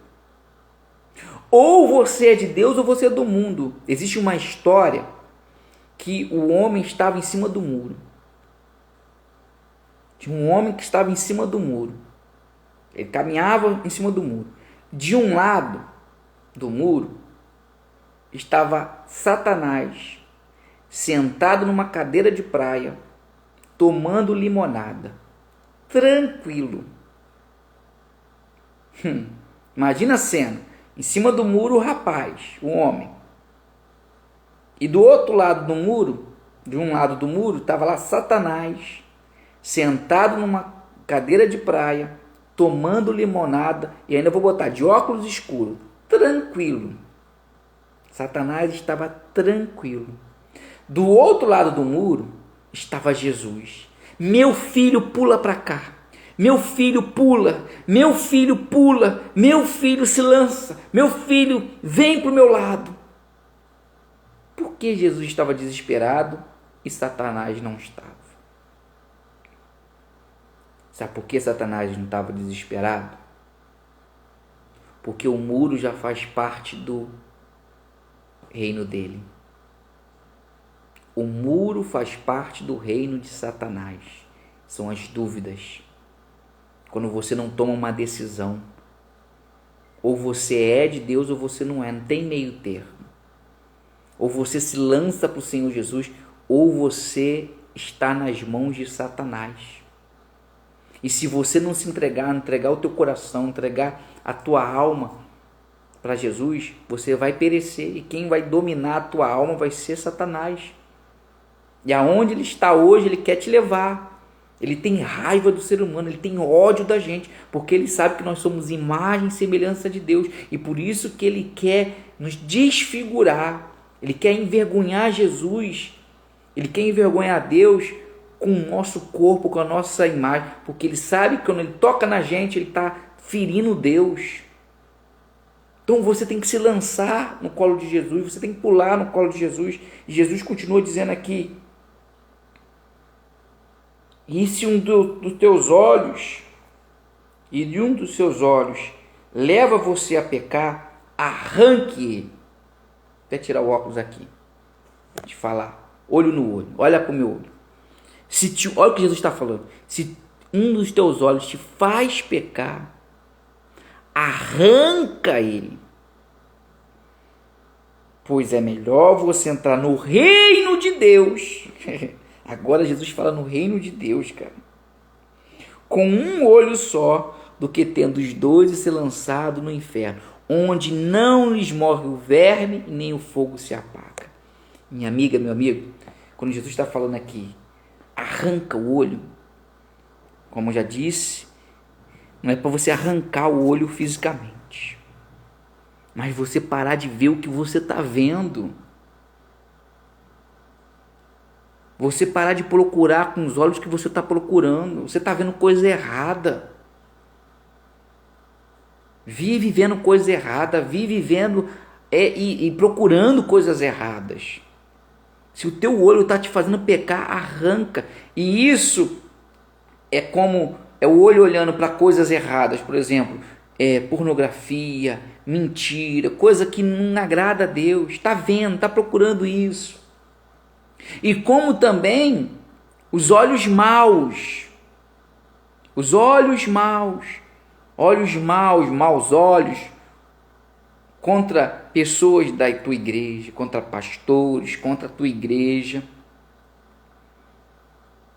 Ou você é de Deus ou você é do mundo. Existe uma história que o homem estava em cima do muro. Tinha um homem que estava em cima do muro. Ele caminhava em cima do muro. De um lado do muro estava Satanás, sentado numa cadeira de praia, tomando limonada. Tranquilo. Imagina a cena. Em cima do muro o rapaz, o homem. E do outro lado do muro, de um lado do muro, estava lá Satanás, sentado numa cadeira de praia, tomando limonada, e ainda vou botar de óculos escuros, tranquilo. Satanás estava tranquilo. Do outro lado do muro estava Jesus. Meu filho, pula para cá. Meu filho pula, meu filho pula, meu filho se lança, meu filho vem para o meu lado. Por que Jesus estava desesperado e Satanás não estava? Sabe por que Satanás não estava desesperado? Porque o muro já faz parte do reino dele. O muro faz parte do reino de Satanás. São as dúvidas. Quando você não toma uma decisão, ou você é de Deus ou você não é, não tem meio termo. Ou você se lança para o Senhor Jesus, ou você está nas mãos de Satanás. E se você não se entregar o teu coração, entregar a tua alma para Jesus, você vai perecer. E quem vai dominar a tua alma vai ser Satanás. E aonde ele está hoje, ele quer te levar. Ele tem raiva do ser humano, ele tem ódio da gente, porque ele sabe que nós somos imagem e semelhança de Deus. E por isso que ele quer nos desfigurar. Ele quer envergonhar Jesus. Ele quer envergonhar Deus com o nosso corpo, com a nossa imagem, porque ele sabe que quando ele toca na gente, ele está ferindo Deus. Então você tem que se lançar no colo de Jesus, você tem que pular no colo de Jesus. E Jesus continua dizendo aqui: e se um dos teus olhos, e de um dos seus olhos leva você a pecar, arranque ele. Até tirar o óculos aqui, te falar, olho no olho, olha para o meu olho. Olha o que Jesus está falando. Se um dos teus olhos te faz pecar, arranca ele. Pois é melhor você entrar no reino de Deus. Agora Jesus fala no reino de Deus, cara. Com um olho só, do que tendo os dois e ser lançado no inferno, onde não lhes morre o verme e nem o fogo se apaga. Minha amiga, meu amigo, quando Jesus está falando aqui, arranca o olho, como eu já disse, não é para você arrancar o olho fisicamente, mas você parar de ver o que você está vendo. Você parar de procurar com os olhos que você está procurando. Você está vendo coisa errada. Vive vendo coisa errada, vive vendo e procurando coisas erradas. Se o teu olho está te fazendo pecar, arranca. E isso é como o olho olhando para coisas erradas, por exemplo, pornografia, mentira, coisa que não agrada a Deus. Está vendo, está procurando isso. E como também os olhos maus, maus olhos contra pessoas da tua igreja, contra pastores, contra a tua igreja,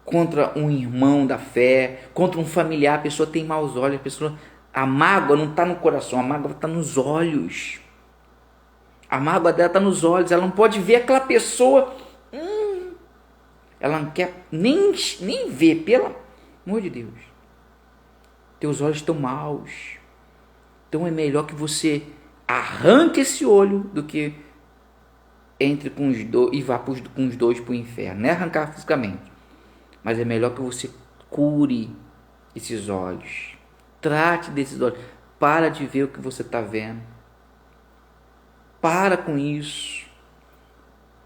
contra um irmão da fé, contra um familiar. A pessoa tem maus olhos, a mágoa não está no coração, a mágoa está nos olhos. A mágoa dela está nos olhos, ela não pode ver aquela pessoa. Ela não quer nem ver, pelo amor de Deus. Teus olhos estão maus. Então é melhor que você arranque esse olho do que entre com os dois e vá com os dois para o inferno. Não é arrancar fisicamente, mas é melhor que você cure esses olhos. Trate desses olhos. Para de ver o que você está vendo. Para com isso.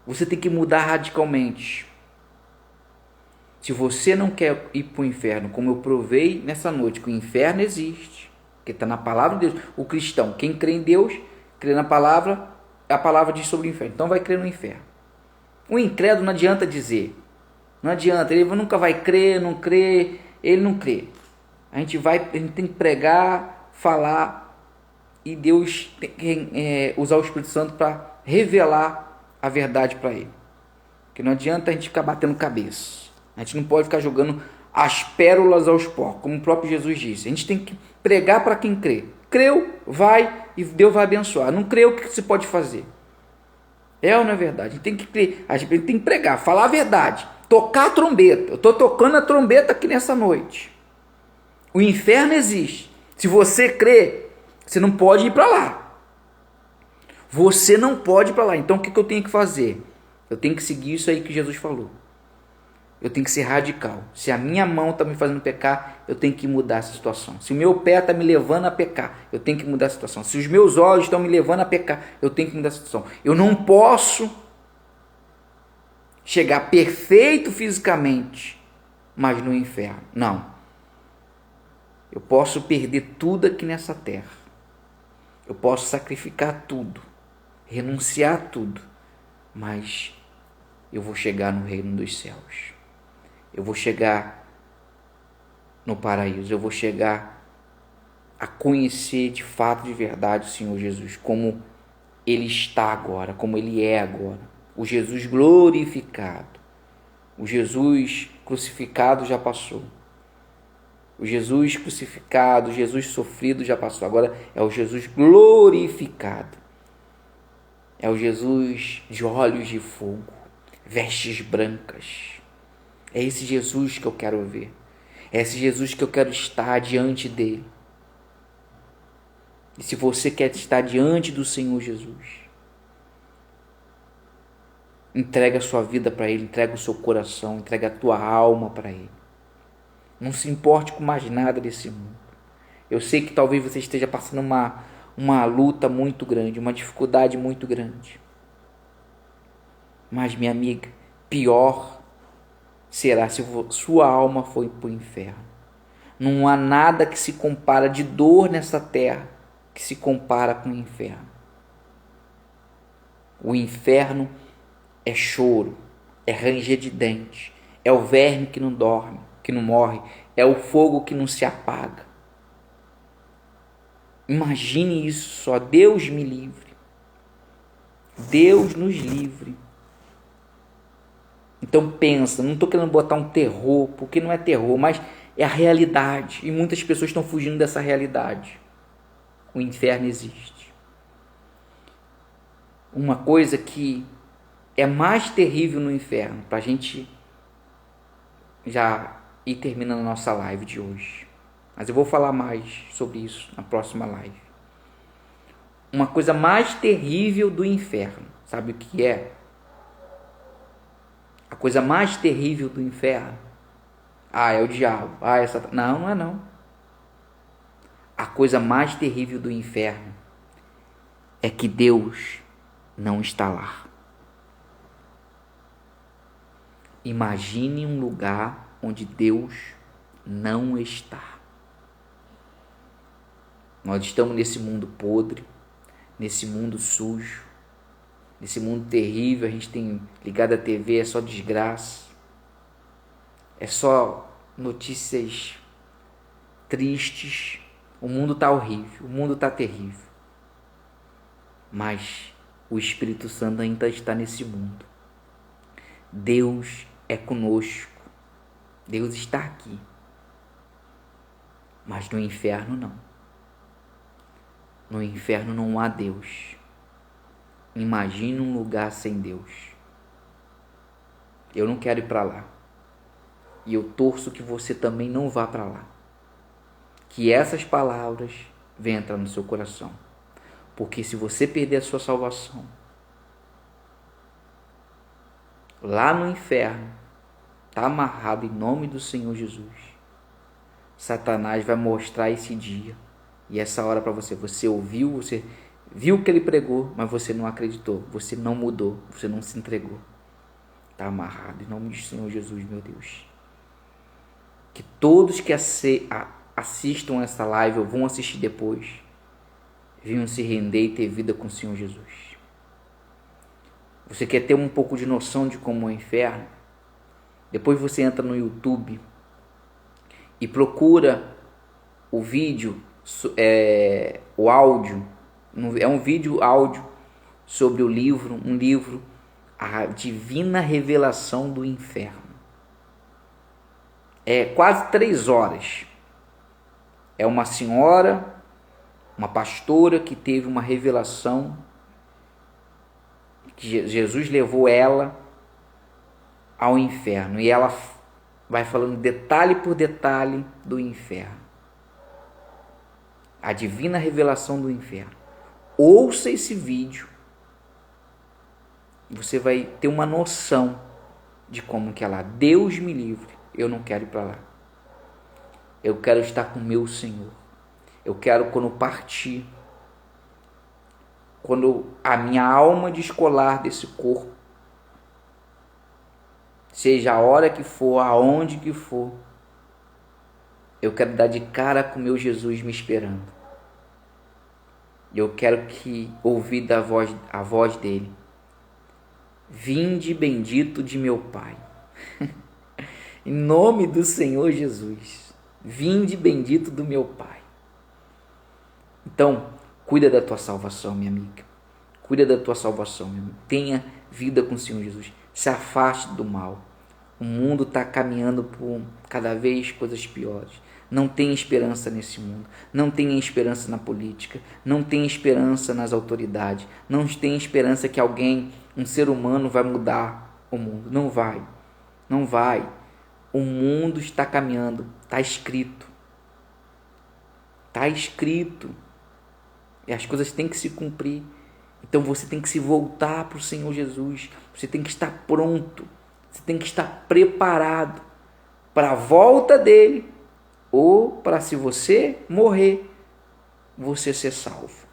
Você tem que mudar radicalmente. Se você não quer ir para o inferno, como eu provei nessa noite, que o inferno existe, que está na palavra de Deus. O cristão, quem crê em Deus, crê na palavra, a palavra diz sobre o inferno, então vai crer no inferno. O incrédulo não adianta dizer, não adianta, ele nunca vai crer, não crê, ele não crê. A gente tem que pregar, falar, e Deus tem que usar o Espírito Santo para revelar a verdade para ele. Porque não adianta a gente ficar batendo cabeça. A gente não pode ficar jogando as pérolas aos porcos, como o próprio Jesus disse. A gente tem que pregar para quem crê. Creu, vai e Deus vai abençoar. Não creu, o que se pode fazer? É ou não é verdade? A gente tem que crer, a gente tem que pregar, falar a verdade, tocar a trombeta. Eu estou tocando a trombeta aqui nessa noite. O inferno existe. Se você crê, você não pode ir para lá. Você não pode ir para lá. Então o que eu tenho que fazer? Eu tenho que seguir isso aí que Jesus falou. Eu tenho que ser radical. Se a minha mão está me fazendo pecar, eu tenho que mudar essa situação. Se o meu pé está me levando a pecar, eu tenho que mudar a situação. Se os meus olhos estão me levando a pecar, eu tenho que mudar a situação. Eu não posso chegar perfeito fisicamente, mas no inferno. Não. Eu posso perder tudo aqui nessa terra. Eu posso sacrificar tudo, renunciar a tudo, mas eu vou chegar no reino dos céus. Eu vou chegar no paraíso, eu vou chegar a conhecer de fato, de verdade, o Senhor Jesus, como Ele está agora, como Ele é agora. O Jesus glorificado, o Jesus crucificado já passou. O Jesus crucificado, o Jesus sofrido já passou. Agora é o Jesus glorificado. É o Jesus de olhos de fogo, vestes brancas. É esse Jesus que eu quero ver. É esse Jesus que eu quero estar diante dele. E se você quer estar diante do Senhor Jesus, entrega a sua vida para ele, entrega o seu coração, entrega a tua alma para ele. Não se importe com mais nada desse mundo. Eu sei que talvez você esteja passando uma luta muito grande, uma dificuldade muito grande. Mas, minha amiga, pior será se sua alma for para o inferno. Não há nada que se compara de dor nessa terra que se compara com o inferno. O inferno é choro, é ranger de dentes, é o verme que não dorme, que não morre, é o fogo que não se apaga. Imagine isso só, Deus me livre. Deus nos livre. Então pensa, não estou querendo botar um terror, porque não é terror, mas é a realidade. E muitas pessoas estão fugindo dessa realidade. O inferno existe. Uma coisa que é mais terrível no inferno, para a gente já ir terminando a nossa live de hoje. Mas eu vou falar mais sobre isso na próxima live. Uma coisa mais terrível do inferno, sabe o que é? A coisa mais terrível do inferno, é o diabo, é Satanás. Não, não é não. A coisa mais terrível do inferno é que Deus não está lá. Imagine um lugar onde Deus não está. Nós estamos nesse mundo podre, nesse mundo sujo, nesse mundo terrível. A gente tem ligado a TV, é só desgraça, é só notícias tristes. O mundo está horrível, o mundo está terrível. Mas o Espírito Santo ainda está nesse mundo. Deus é conosco. Deus está aqui. Mas no inferno não. No inferno não há Deus. Imagine um lugar sem Deus. Eu não quero ir para lá. E eu torço que você também não vá para lá. Que essas palavras venham entrar no seu coração. Porque se você perder a sua salvação, lá no inferno, está amarrado em nome do Senhor Jesus. Satanás vai mostrar esse dia e essa hora para você. Você ouviu, você viu o que ele pregou, mas você não acreditou, você não mudou, você não se entregou. Está amarrado em nome do Senhor Jesus, meu Deus. Que todos que assistam essa live ou vão assistir depois, venham se render e ter vida com o Senhor Jesus. Você quer ter um pouco de noção de como é o inferno? Depois você entra no YouTube e procura o vídeo, o áudio. É um vídeo áudio sobre o livro, um livro, A Divina Revelação do Inferno. É quase 3 horas. É uma senhora, uma pastora que teve uma revelação, que Jesus levou ela ao inferno. E ela vai falando detalhe por detalhe do inferno. A divina revelação do inferno. Ouça esse vídeo. Você vai ter uma noção de como que é lá. Deus me livre. Eu não quero ir para lá. Eu quero estar com o meu Senhor. Eu quero, quando partir, quando a minha alma descolar desse corpo, seja a hora que for, aonde que for, eu quero dar de cara com o meu Jesus me esperando. Eu quero ouvir a voz dele. Vinde bendito de meu Pai. Em nome do Senhor Jesus. Vinde bendito do meu Pai. Então, cuida da tua salvação, minha amiga. Cuida da tua salvação, meu amigo. Tenha vida com o Senhor Jesus. Se afaste do mal. O mundo está caminhando por cada vez coisas piores. Não tem esperança nesse mundo. Não tem esperança na política. Não tem esperança nas autoridades. Não tem esperança que alguém, um ser humano, vai mudar o mundo. Não vai. Não vai. O mundo está caminhando. Está escrito. Está escrito. E as coisas têm que se cumprir. Então você tem que se voltar para o Senhor Jesus. Você tem que estar pronto. Você tem que estar preparado para a volta dele, ou para, se você morrer, você ser salvo.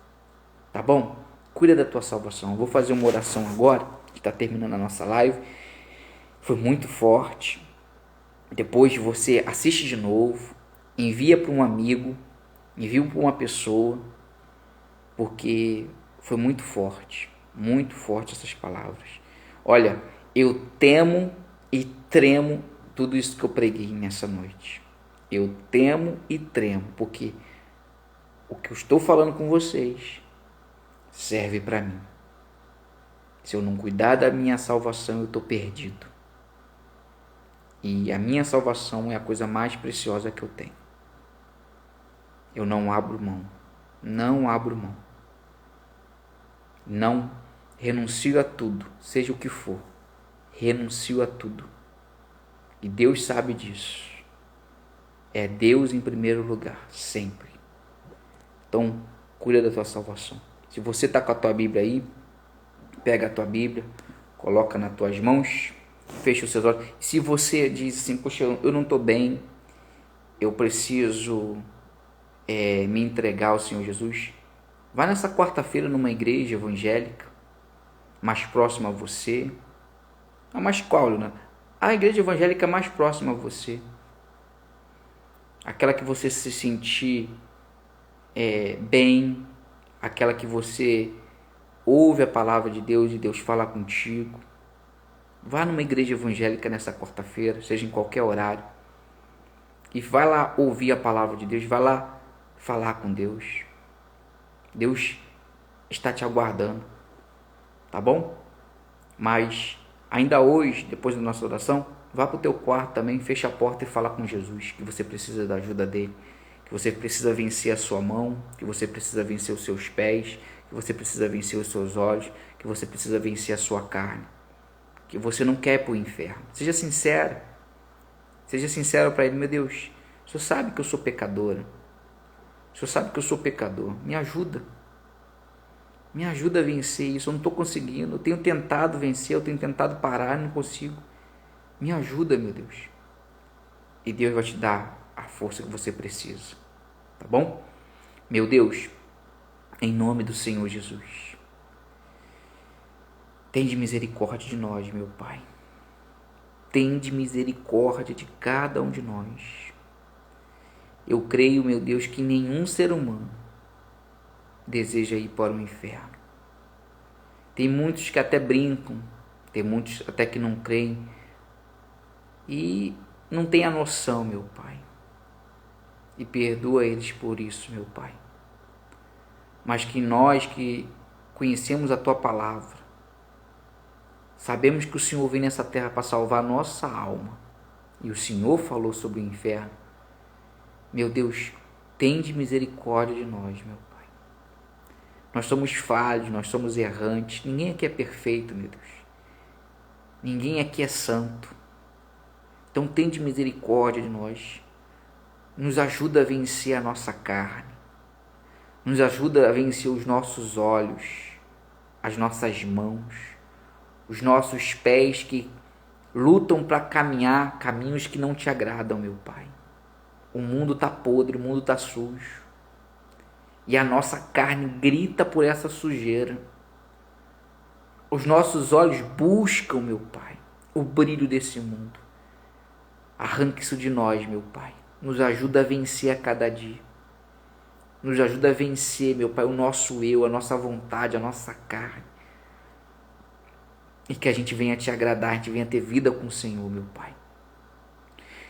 Tá bom? Cuida da tua salvação. Eu vou fazer uma oração agora, que está terminando a nossa live. Foi muito forte. Depois você assiste de novo, envia para um amigo, envia para uma pessoa, porque foi muito forte essas palavras. Olha, eu temo e tremo tudo isso que eu preguei nessa noite. Eu temo e tremo, porque o que eu estou falando com vocês serve para mim. Se eu não cuidar da minha salvação, eu estou perdido. E a minha salvação é a coisa mais preciosa que eu tenho. Eu não abro mão. Não abro mão. Não renuncio a tudo, seja o que for. Renuncio a tudo. E Deus sabe disso. É Deus em primeiro lugar, sempre. Então, cuida da tua salvação. Se você está com a tua Bíblia aí, pega a tua Bíblia, coloca nas tuas mãos, fecha os seus olhos. Se você diz assim, poxa, eu não estou bem, eu preciso me entregar ao Senhor Jesus, vai nessa quarta-feira numa igreja evangélica, mais próxima a você. A mais qual, né? A igreja evangélica mais próxima a você. Aquela que você se sentir bem, aquela que você ouve a palavra de Deus e Deus fala contigo. Vá numa igreja evangélica nessa quarta-feira, seja em qualquer horário, e vai lá ouvir a palavra de Deus, vai lá falar com Deus. Deus está te aguardando, tá bom? Mas ainda hoje, depois da nossa oração, vá para o teu quarto também, fecha a porta e fala com Jesus, que você precisa da ajuda dele, que você precisa vencer a sua mão, que você precisa vencer os seus pés, que você precisa vencer os seus olhos, que você precisa vencer a sua carne, que você não quer ir para o inferno. Seja sincero para ele. Meu Deus, o Senhor sabe que eu sou pecadora, o Senhor sabe que eu sou pecador, me ajuda a vencer isso, eu não estou conseguindo, eu tenho tentado vencer, eu tenho tentado parar, não consigo, me ajuda, meu Deus. E Deus vai te dar a força que você precisa, tá bom? Meu Deus, em nome do Senhor Jesus, tende misericórdia de nós, meu Pai. Tende misericórdia de cada um de nós. Eu creio, meu Deus, que nenhum ser humano deseja ir para o inferno. Tem muitos que até brincam, tem muitos até que não creem e não têm a noção, meu Pai. E perdoa eles por isso, meu Pai. Mas que nós que conhecemos a Tua palavra, sabemos que o Senhor vem nessa terra para salvar a nossa alma. E o Senhor falou sobre o inferno. Meu Deus, tende misericórdia de nós, meu Pai. Nós somos falhos, nós somos errantes. Ninguém aqui é perfeito, meu Deus. Ninguém aqui é santo. Então tende misericórdia de nós. Nos ajuda a vencer a nossa carne. Nos ajuda a vencer os nossos olhos, as nossas mãos, os nossos pés que lutam para caminhar caminhos que não te agradam, meu Pai. O mundo está podre, o mundo está sujo. E a nossa carne grita por essa sujeira. Os nossos olhos buscam, meu Pai, o brilho desse mundo. Arranque isso de nós, meu Pai. Nos ajuda a vencer a cada dia. Nos ajuda a vencer, meu Pai, o nosso eu, a nossa vontade, a nossa carne. E que a gente venha te agradar, a gente venha ter vida com o Senhor, meu Pai.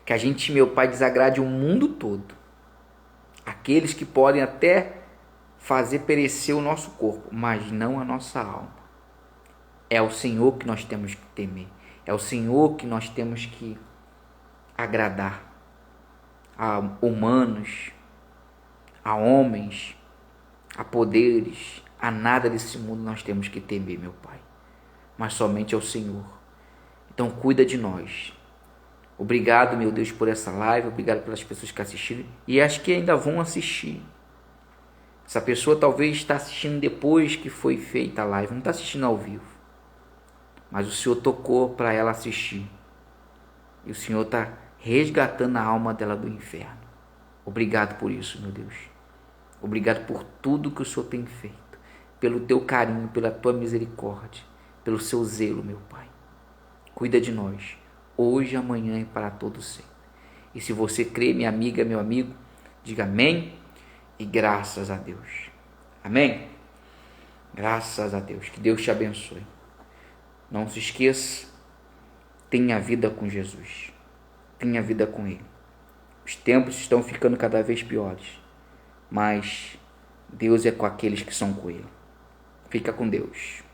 Que a gente, meu Pai, desagrade o mundo todo. Aqueles que podem até fazer perecer o nosso corpo, mas não a nossa alma. É o Senhor que nós temos que temer. É o Senhor que nós temos que agradar. a humanos, a homens, a poderes, a nada desse mundo nós temos que temer, meu Pai, mas somente ao Senhor. Então cuida de nós. Obrigado, meu Deus, por essa live, obrigado pelas pessoas que assistiram e as que ainda vão assistir. Essa pessoa talvez está assistindo depois que foi feita a live, não está assistindo ao vivo, mas o Senhor tocou para ela assistir e o Senhor está resgatando a alma dela do inferno. Obrigado por isso, meu Deus. Obrigado por tudo que o Senhor tem feito, pelo teu carinho, pela tua misericórdia, pelo seu zelo, meu Pai. Cuida de nós, hoje, amanhã e para todo sempre. E se você crê, minha amiga, meu amigo, diga amém e graças a Deus. Amém? Graças a Deus. Que Deus te abençoe. Não se esqueça, tenha vida com Jesus. Tenha vida com Ele. Os tempos estão ficando cada vez piores, mas Deus é com aqueles que são com Ele. Fica com Deus.